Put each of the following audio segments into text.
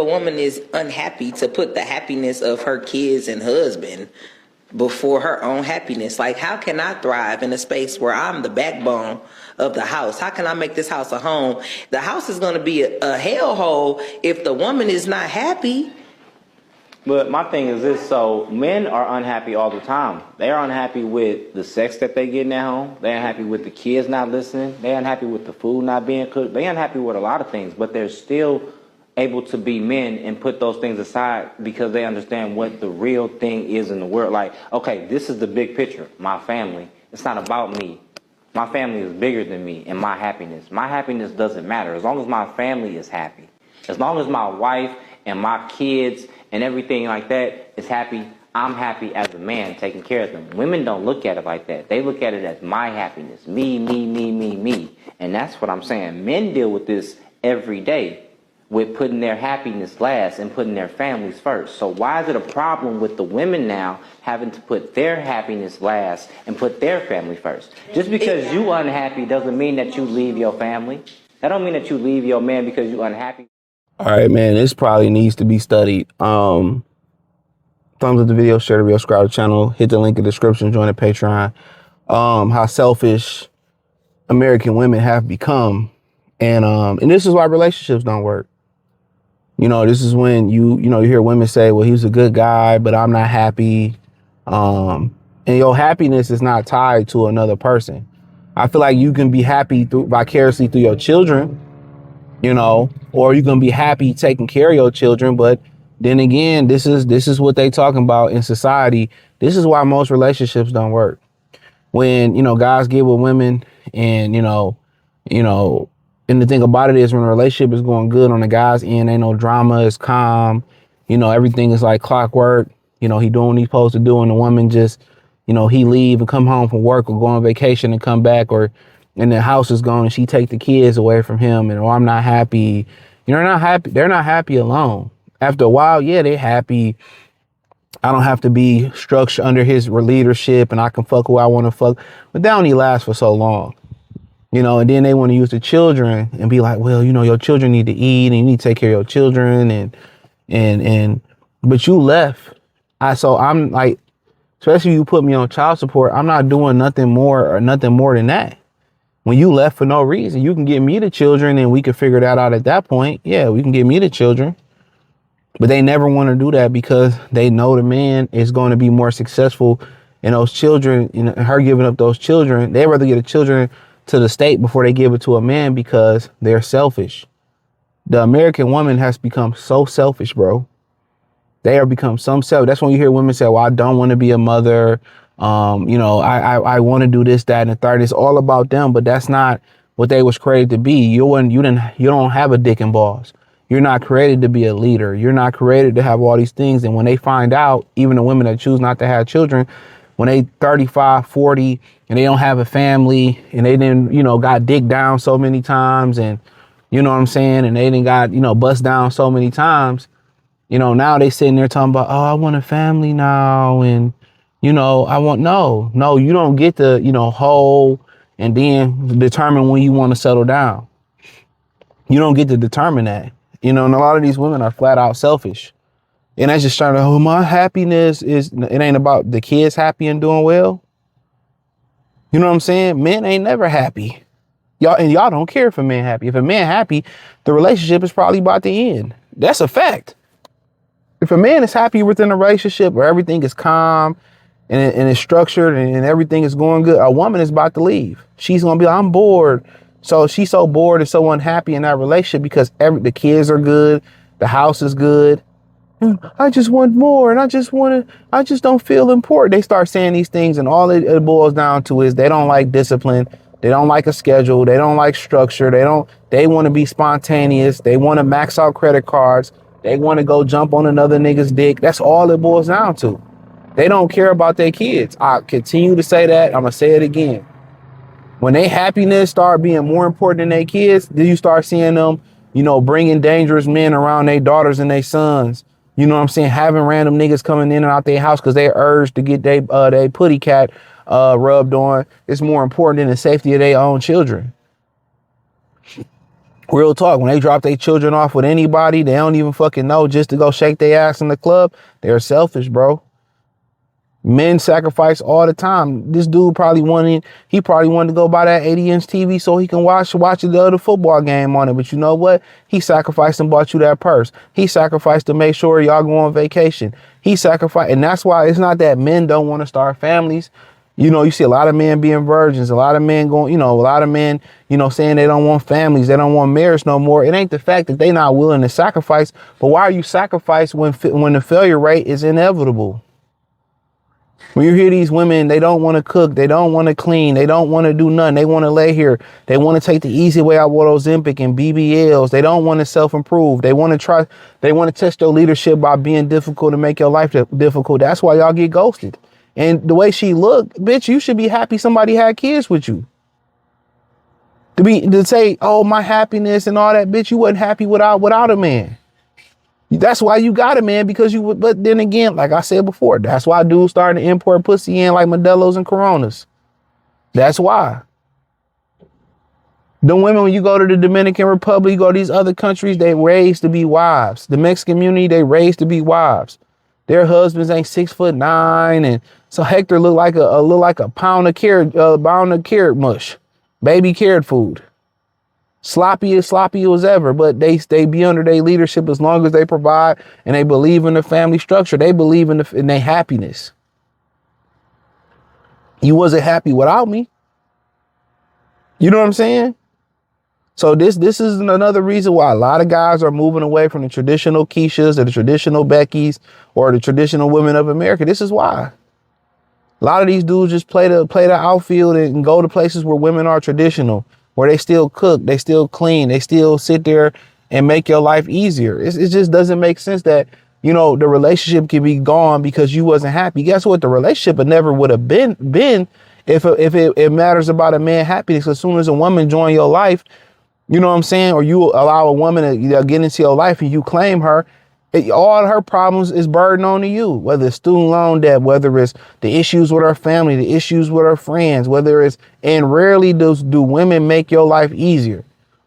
a woman is unhappy to put the happiness of her kids and husband before her own happiness? Like, how can I thrive in a space where I'm the backbone of the house? How can I make this house a home? The house is going to be a hellhole if the woman is not happy. But my thing is this, so men are unhappy all the time. They are unhappy with the sex that they get in their home. They're unhappy with the kids not listening. They're unhappy with the food not being cooked. They're unhappy with a lot of things, but they're still able to be men and put those things aside because they understand what the real thing is in the world. Like, okay, this is the big picture, my family. It's not about me. My family is bigger than me and my happiness. My happiness doesn't matter as long as my family is happy. As long as my wife and my kids and everything like that is happy, I'm happy as a man taking care of them. Women don't look at it like that. They look at it as my happiness. Me, me, me, me, me. And that's what I'm saying. Men deal with this every day, with putting their happiness last and putting their families first. So why is it a problem with the women now having to put their happiness last and put their family first? Just because you unhappy doesn't mean that you leave your family. That don't mean that you leave your man because you unhappy. All right, man, this probably needs to be studied. Thumbs up the video, share the video, subscribe to the channel, hit the link in the description, join the Patreon. How selfish American women have become. And this is why relationships don't work. You know, this is when you hear women say, well, he was a good guy, but I'm not happy. And your happiness is not tied to another person. I feel like you can be happy vicariously through your children, you know, or you can be happy taking care of your children. But then again, this is what they talking about in society. This is why most relationships don't work. When, you know, guys get with women and, you know, and the thing about it is when a relationship is going good on the guy's end, ain't no drama, it's calm, you know, everything is like clockwork. You know, he doing what he's supposed to do, and the woman just, you know, he leave and come home from work or go on vacation and come back, or and the house is gone and she take the kids away from him, and I'm not happy. You know, they're not happy. They're not happy alone. After a while, yeah, they're happy. I don't have to be structured under his leadership and I can fuck who I want to fuck. But that only lasts for so long. You know, and then they want to use the children and be like, well, you know, your children need to eat and you need to take care of your children but you left. So I'm like, especially you put me on child support, I'm not doing nothing more than that. When you left for no reason, you can get me the children and we can figure that out at that point. Yeah, we can get me the children. But they never want to do that because they know the man is going to be more successful in those children, and her giving up those children. They'd rather get the children to the state before they give it to a man because they're selfish. The American woman has become so selfish, bro. They are become some self. That's when you hear women say, well, I don't want to be a mother. You know, I want to do this, that, and the third. It's all about them, but that's not what they was created to be. You don't have a dick and balls. You're not created to be a leader. You're not created to have all these things. And when they find out, even the women that choose not to have children, when they 35, 40, and they don't have a family, and they didn't, you know, got dicked down so many times, and you know what I'm saying, and they didn't got, you know, bust down so many times, you know, now they sitting there talking about, oh, I want a family now, and you know, no, you don't get to, you know, hold and then determine when you want to settle down. You don't get to determine that. You know, and a lot of these women are flat out selfish. And that's just trying to, oh, my happiness is, it ain't about the kids happy and doing well. You know what I'm saying? Men ain't never happy. Y'all don't care if a man happy. If a man happy, the relationship is probably about to end. That's a fact. If a man is happy within a relationship where everything is calm and it's structured and everything is going good, a woman is about to leave. She's going to be like, I'm bored. So she's so bored and so unhappy in that relationship because the kids are good. The house is good. I just want more. And I just don't feel important. They start saying these things, and all it boils down to is they don't like discipline. They don't like a schedule. They don't like structure. They want to be spontaneous. They want to max out credit cards. They want to go jump on another nigga's dick. That's all it boils down to. They don't care about their kids. I continue to say that. I'm going to say it again. When their happiness start being more important than their kids, then you start seeing them, you know, bringing dangerous men around their daughters and their sons. You know what I'm saying? Having random niggas coming in and out their house because they urged to get they putty cat rubbed on. It's more important than the safety of their own children. Real talk, when they drop their children off with anybody they don't even fucking know just to go shake their ass in the club, they're selfish, bro. Men sacrifice all the time. This dude probably wanted to go buy that 80-inch TV so he can watch the other football game on it. But you know what? He sacrificed and bought you that purse. He sacrificed to make sure y'all go on vacation. He sacrificed, and that's why it's not that men don't want to start families. You know, you see a lot of men being virgins, a lot of men going, a lot of men, saying they don't want families, they don't want marriage no more. It ain't the fact that they not willing to sacrifice, but why are you sacrificing when the failure rate is inevitable? When you hear these women, they don't want to cook, they don't want to clean, they don't want to do nothing. They want to lay here. They want to take the easy way out with Ozempic and BBLs. They don't want to self-improve. They want to test your leadership by being difficult to make your life difficult. That's why y'all get ghosted. And the way she looked, bitch, you should be happy somebody had kids with you. To say, oh, my happiness and all that, bitch, you wasn't happy without a man. That's why you got a man, because but then again, like I said before, that's why dudes starting to import pussy in like Modelo's and Coronas. That's why. The women, when you go to the Dominican Republic, you go to these other countries, they raised to be wives. The Mexican community, they raised to be wives. Their husbands ain't 6'9", and so Hector look like a pound of carrot mush, baby carrot food. Sloppy as ever, but they be under their leadership as long as they provide and they believe in the family structure. They believe in their happiness. You wasn't happy without me. You know what I'm saying? So this is another reason why a lot of guys are moving away from the traditional Keishas or the traditional Beckys or the traditional women of America. This is why. A lot of these dudes just play the outfield and go to places where women are traditional, where they still cook, they still clean, they still sit there and make your life easier. It just doesn't make sense that, the relationship can be gone because you wasn't happy. Guess what? The relationship never would have been if it matters about a man's happiness. As soon as a woman join your life, you know what I'm saying? Or you allow a woman to get into your life and you claim her, all her problems is burden on to you, whether it's student loan debt, whether it's the issues with her family, the issues with her friends, and rarely do women make your life easier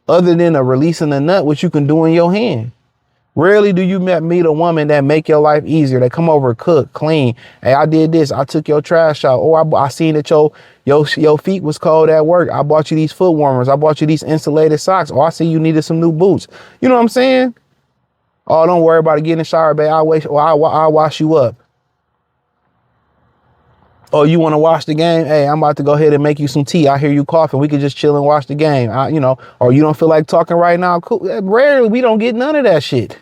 other than releasing the nut, which you can do in your hand. Rarely do you meet a woman that make your life easier. They come over, cook, clean. Hey, I did this. I took your trash out. Oh, I seen that your feet was cold at work. I bought you these foot warmers. I bought you these insulated socks. Oh, I see you needed some new boots. You know what I'm saying? Oh, don't worry about it. Get in the shower, babe. I'll wash you up. Oh, you want to watch the game? Hey, I'm about to go ahead and make you some tea. I hear you coughing. We could just chill and watch the game. Or you don't feel like talking right now. Cool. Rarely, we don't get none of that shit.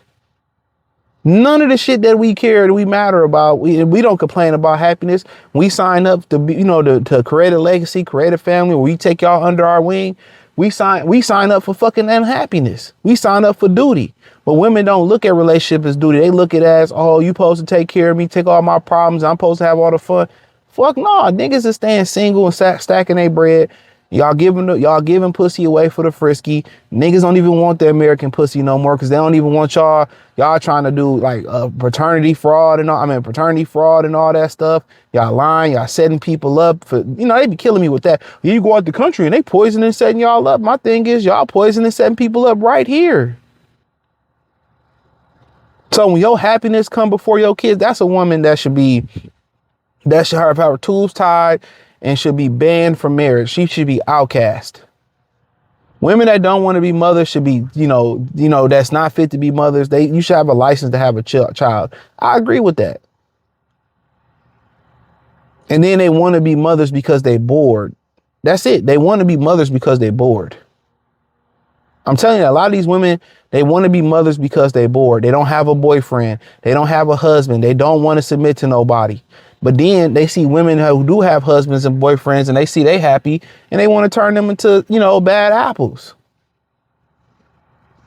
None of the shit that we care, that we matter about. We don't complain about happiness. We sign up to be, to create a legacy, create a family where we take y'all under our wing. We sign up for fucking unhappiness. We sign up for duty. But women don't look at relationship as duty. They look at it as, oh, you supposed to take care of me, take all my problems. I'm supposed to have all the fun. Fuck no, niggas is staying single and stacking their bread. Y'all giving pussy away for the frisky. Niggas don't even want the American pussy no more because they don't even want y'all trying to do like paternity fraud and all that stuff. Y'all lying, y'all setting people up for, they be killing me with that. You go out the country and they poisoning and setting y'all up. My thing is y'all poisoning and setting people up right here. So when your happiness come before your kids, that's a woman that should have her tubes tied and should be banned from marriage. She should be outcast. Women that don't want to be mothers should be, that's not fit to be mothers. You should have a license to have a child. I agree with that. And then they want to be mothers because they bored. That's it. They want to be mothers because they bored. I'm telling you, a lot of these women, they want to be mothers because they bored. They don't have a boyfriend. They don't have a husband. They don't want to submit to nobody. But then they see women who do have husbands and boyfriends and they see they happy and they want to turn them into, bad apples.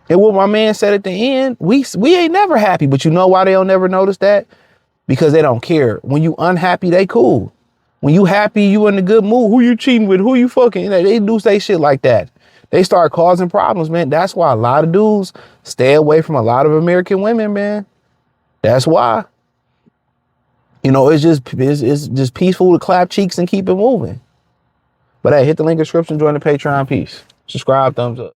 And what my man said at the end, we ain't never happy. But you know why they don't never notice that? Because they don't care. When you unhappy, they cool. When you happy, you in a good mood. Who you cheating with? Who you fucking? They do say shit like that. They start causing problems, man. That's why a lot of dudes stay away from a lot of American women, man. That's why. It's just peaceful to clap cheeks and keep it moving. But hey, hit the link in the description, join the Patreon. Peace. Subscribe, thumbs up.